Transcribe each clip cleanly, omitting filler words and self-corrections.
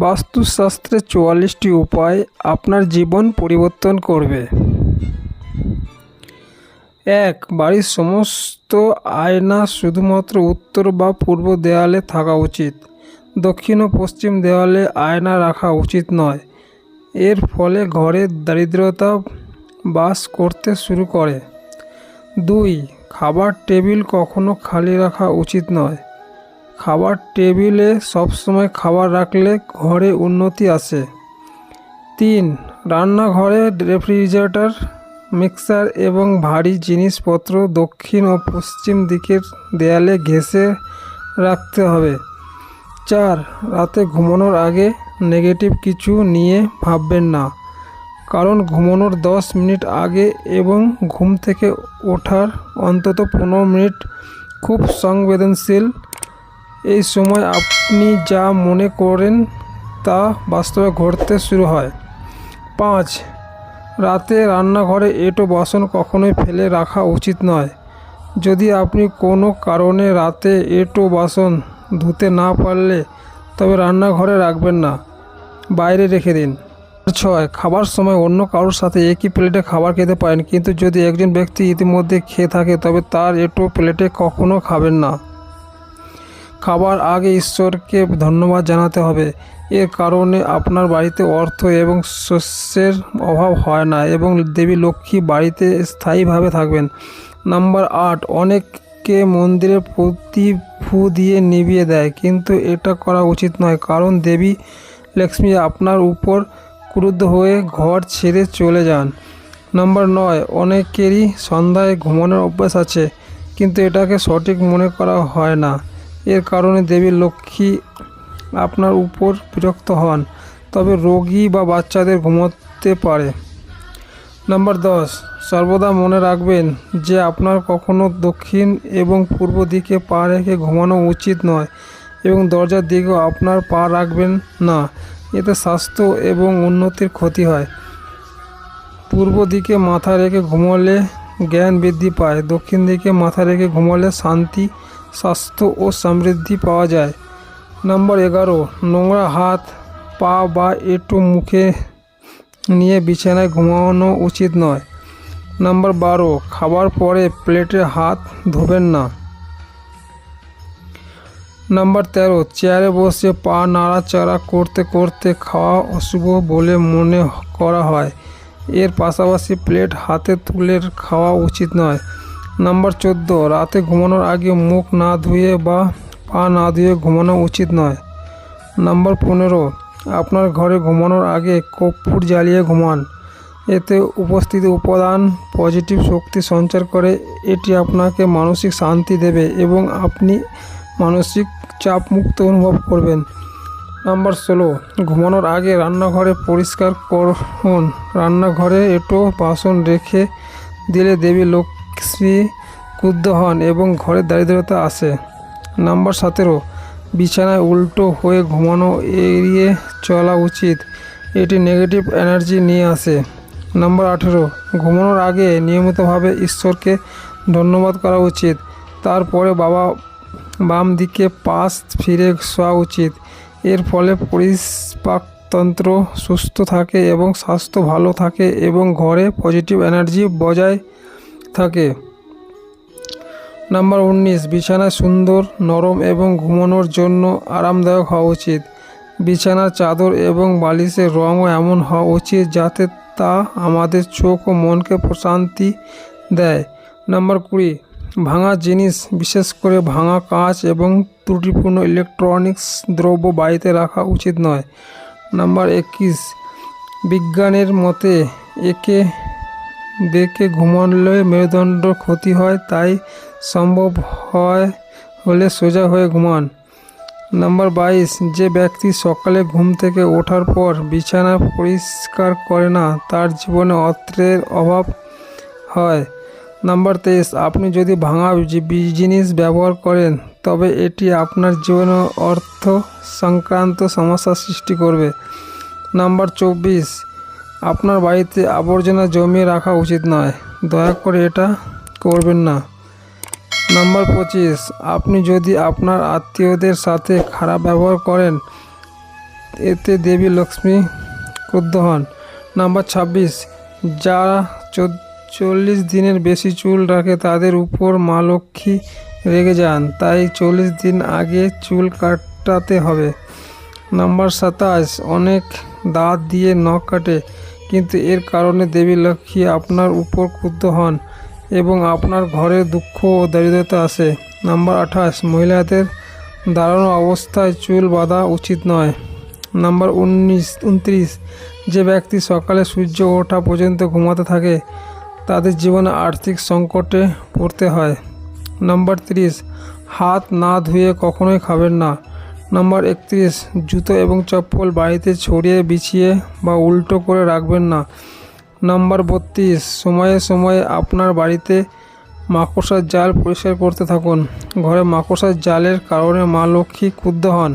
বাস্তুশাস্ত্রের ৪৪টি উপায় আপনার জীবন পরিবর্তন করবে। ১. বাড়ির সমস্ত আয়না শুধুমাত্র উত্তর বা পূর্ব দেয়ালে থাকা উচিত। দক্ষিণ ও পশ্চিম দেওয়ালে আয়না রাখা উচিত নয়। এর ফলে ঘরে দারিদ্রতা বাস করতে শুরু করে। ২. খাবার টেবিল কখনো খালি রাখা উচিত নয়। খাবার টেবিলে সবসময় খাবার রাখলে ঘরে উন্নতি আসে। ৩. রান্নাঘরে রেফ্রিজারেটর, মিক্সার এবং ভারী জিনিসপত্র দক্ষিণ ও পশ্চিম দিকের দেয়ালে ঘেঁষে রাখতে হবে। ৪. রাতে ঘুমানোর আগে নেগেটিভ কিছু নিয়ে ভাববেন না, কারণ ঘুমানোর 10 মিনিট আগে এবং ঘুম থেকে ওঠার অন্তত 15 মিনিট খুব সংবেদনশীল। এই সময় আপনি যা মনে করেন তা বাস্তবে ঘটতে শুরু হয়। ৫. রাতে রান্নাঘরে এঁটো বাসন কখনোই ফেলে রাখা উচিত নয়। যদি আপনি কোনো কারণে রাতে এঁটো বাসন ধুতে না পারলে তবে রান্নাঘরে রাখবেন না, বাইরে রেখে দিন। ৬. খাবার সময় অন্য কারোর সাথে একই প্লেটে খাবার খেতে পারেন, কিন্তু যদি একজন ব্যক্তি ইতিমধ্যে খেয়ে থাকে তবে তার এঁটো প্লেটে কখনো খাবেন না। খাবার আগে ঈশ্বরকে ধন্যবাদ জানাতে হবে। এর কারণে আপনার বাড়িতে অর্থ এবং শস্যের অভাব হয় না এবং দেবী লক্ষ্মী বাড়িতে স্থায়ীভাবে থাকবেন। নাম্বার ৮. অনেকে মন্দিরে প্রদীপ ফু দিয়ে নিভিয়ে দেয়, কিন্তু এটা করা উচিত নয়, কারণ দেবী লক্ষ্মী আপনার উপর ক্রুদ্ধ হয়ে ঘর ছেড়ে চলে যান। নাম্বার ৯. অনেকেরই সন্ধ্যায় ঘুমানোর অভ্যাস আছে, কিন্তু এটাকে সঠিক মনে করা হয় না। এর কারণে দেবী লক্ষ্মী আপনার উপর বিরক্ত হন, তবে রোগী বা বাচ্চাদের ঘুমাতে পারে। নাম্বার ১০. সর্বদা মনে রাখবেন যে আপনার কখনো দক্ষিণ এবং পূর্ব দিকে পা রেখে ঘুমানো উচিত নয় এবং দরজার দিকেও আপনার পা রাখবেন না, এতে স্বাস্থ্য এবং উন্নতির ক্ষতি হয়। পূর্ব দিকে মাথা রেখে ঘুমালে জ্ঞান বৃদ্ধি পায়, দক্ষিণ দিকে মাথা রেখে ঘুমালে শান্তি, স্বাস্থ্য ও সমৃদ্ধি পাওয়া যায়। নাম্বার ১১. নোংরা হাত, পা বা এঁটো মুখে নিয়ে বিছানায় ঘুমানো উচিত নয়। নাম্বার ১২. খাবার পরে প্লেটে হাত ধোবেন না। নাম্বার ১৩. চেয়ারে বসে পা নাড়াচাড়া করতে করতে খাওয়া অশুভ বলে মনে করা হয়। এর পাশাপাশি প্লেট হাতে তুলে খাওয়া উচিত নয়। নাম্বার ১৪. রাতে ঘুমানোর আগে মুখ না ধুয়ে বা পা না ধুয়ে ঘুমানো উচিত নয়। নাম্বার ১৫. আপনার ঘরে ঘুমানোর আগে কর্পূর জ্বালিয়ে ঘুমান। এতে উপস্থিত উপাদান পজিটিভ শক্তি সঞ্চার করে। এটি আপনাকে মানসিক শান্তি দেবে এবং আপনি মানসিক চাপমুক্ত অনুভব করবেন। নাম্বার ১৬. ঘুমানোর আগে রান্নাঘরে পরিষ্কার করুন। রান্নাঘরে এঁটো বাসন রেখে দিলে দেবী লক্ষ্মী ক্রুদ্ধ হন এবং ঘরে দারিদ্রতা আসে। নাম্বার ১৭. বিছানায় উল্টো হয়ে ঘুমানো এড়িয়ে চলা উচিত, এটি নেগেটিভ এনার্জি নিয়ে আসে। নাম্বার ১৮. ঘুমানোর আগে নিয়মিতভাবে ঈশ্বরকে ধন্যবাদ করা উচিত। তারপরে বাম দিকে পাশ ফিরে শোয়া উচিত। এর ফলে পরিপাকতন্ত্র সুস্থ থাকে এবং স্বাস্থ্য ভালো থাকে এবং ঘরে পজিটিভ এনার্জি বজায় থাকে। নাম্বার ১৯. বিছানা সুন্দর, নরম এবং ঘুমানোর জন্য আরামদায়ক হওয়া উচিত। বিছানার চাদর এবং বালিশের রঙও এমন হওয়া উচিত যাতে তা আমাদের চোখ ও মনকে প্রশান্তি দেয়। নাম্বার ২০. ভাঙা জিনিস, বিশেষ করে ভাঙা কাঁচ এবং ত্রুটিপূর্ণ ইলেকট্রনিক্স দ্রব্য বাড়িতে রাখা উচিত নয়। নাম্বার ২১. বিজ্ঞানের মতে একে বেঁকে ঘুমালে মেরুদণ্ড ক্ষতি হয়, তাই সম্ভব হলে সোজা হয়ে ঘুমান। নাম্বার ২২. যে ব্যক্তি সকালে ঘুম থেকে ওঠার পর বিছানা পরিষ্কার করে না তার জীবনে অর্থের অভাব হয়। নাম্বার ২৩. আপনি যদি ভাঙা জিনিস ব্যবহার করেন তবে এটি আপনার জীবনে অর্থ সংক্রান্ত সমস্যা সৃষ্টি করবে। নাম্বার ২৪. আপনার বাড়িতে আবর্জনা জমিয়ে রাখা উচিত নয়, দয়া করে এটা করবেন না। নাম্বার ২৫. আপনি যদি আপনার আত্মীয়দের সাথে খারাপ ব্যবহার করেন এতে দেবী লক্ষ্মী ক্রুদ্ধ হন। নাম্বার 26, যারা 40 দিনের বেশি চুল রাখে তাদের উপর মা লক্ষ্মী রেগে যান, তাই 40 দিন আগে চুল কাটাতে হবে। নাম্বার 27, অনেক দাঁত দিয়ে নখ কাটে, কিন্তু এর কারণে দেবী লক্ষ্মী আপনার উপর ক্রুদ্ধ হন এবং আপনার ঘরে দুঃখ ও দারিদ্রতা আসে। নাম্বার 28, মহিলাদের দাঁড়ানো অবস্থায় চুল বাঁধা উচিত নয়। নাম্বার 29, যে ব্যক্তি সকালে সূর্য ওঠা পর্যন্ত ঘুমাতে থাকে তাদের জীবনে আর্থিক সংকটে পড়তে হয়। নাম্বার 30, হাত না ধুয়ে কখনোই খাবেন না। নাম্বার 31, জুতো এবং চপ্পল বাড়িতে ছড়িয়ে বিছিয়ে বা উল্টো করে রাখবেন না। নাম্বার 32, সময়ে সময়ে আপনার বাড়িতে মাকড়সার জাল পরিষ্কার করতে থাকুন। ঘরে মাকড়সার জালের কারণে মা লক্ষ্মী ক্রুদ্ধ হন।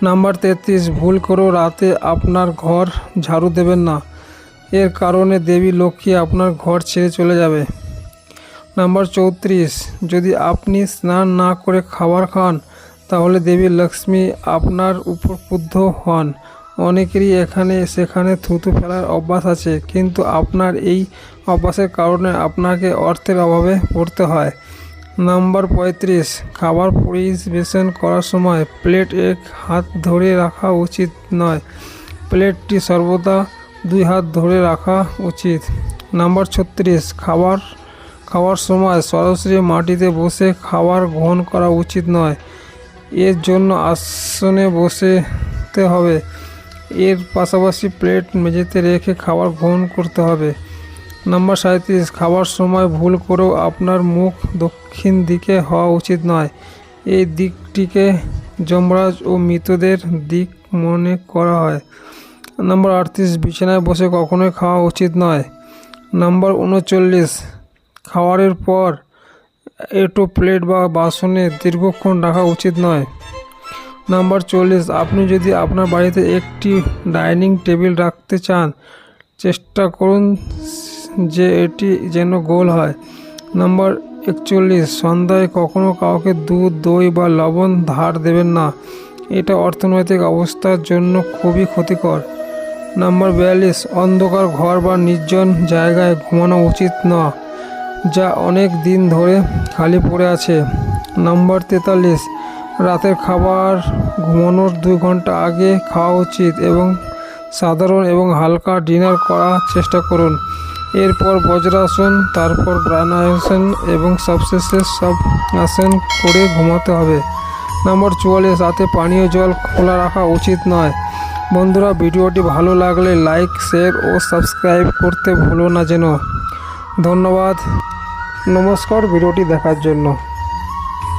নাম্বার 33, ভুল করেও রাতে আপনার ঘর ঝাড়ু দেবেন না, এর কারণে দেবী লক্ষ্মী আপনার ঘর ছেড়ে চলে যাবে। নাম্বার 34, যদি আপনি স্নান না করে খাবার খান তাহলে দেবী লক্ষ্মী আপনার উপর ক্রুদ্ধ হন। অনেকেরই এখানে সেখানে থুতু ফেলার অভ্যাস আছে, কিন্তু আপনার এই অভ্যাসের কারণে আপনাকে অর্থের অভাবে পড়তে হয়। নাম্বার 35, খাবার পরিবেশন করার সময় প্লেট এক হাত ধরে রাখা উচিত নয়, প্লেটটি সর্বদা 2 হাত ধরে রাখা উচিত। নাম্বার 36, খাওয়ার সময় সরাসরি মাটিতে বসে খাবার গ্রহণ করা উচিত নয়, এর জন্য আসনে বসতে হবে। এর পাশাপাশি প্লেট মেঝেতে রেখে খাবার গ্রহণ করতে হবে। নাম্বার 37, খাবার সময় ভুল করেও আপনার মুখ দক্ষিণ দিকে হওয়া উচিত নয়, এই দিকটিকে যমরাজ ও মৃতদের দিক মনে করা হয়। নাম্বার 38, বিছানায় বসে কখনোই খাওয়া উচিত নয়। নাম্বার 39, খাওয়ারের পর এটো প্লেট বা বাসনে দীর্ঘক্ষণ রাখা উচিত নয়। নাম্বার 40, আপনি যদি আপনার বাড়িতে একটি ডাইনিং টেবিল রাখতে চান চেষ্টা করুন যে এটি যেন গোল হয়। নাম্বার 41, সন্ধ্যায় কখনো কাউকে দুধ, দই বা লবণ ধার দেবেন না, এটা অর্থনৈতিক অবস্থার জন্য খুবই ক্ষতিকর। নাম্বার 42, অন্ধকার ঘর বা নির্জন জায়গায় ঘুমানো উচিত না যা অনেক দিন ধরে খালি পড়ে আছে। নাম্বার 43, রাতের খাবার ঘুমানোর 2 ঘন্টা আগে খাওয়া উচিত এবং সাধারণ এবং হালকা ডিনার করার চেষ্টা করুন। এরপর বজ্রাসন, তারপর প্রাণায়াম এবং সবশেষে সব আসন করে ঘুমাতে হবে। নাম্বার 44, রাতে পানীয় জল খোলা রাখা উচিত নয়। বন্ধুরা, ভিডিওটি ভালো লাগলে লাইক, শেয়ার ও সাবস্ক্রাইব করতে ভুলো না যেন। ধন্যবাদ, নমস্কার ভিডিওটি দেখার জন্য।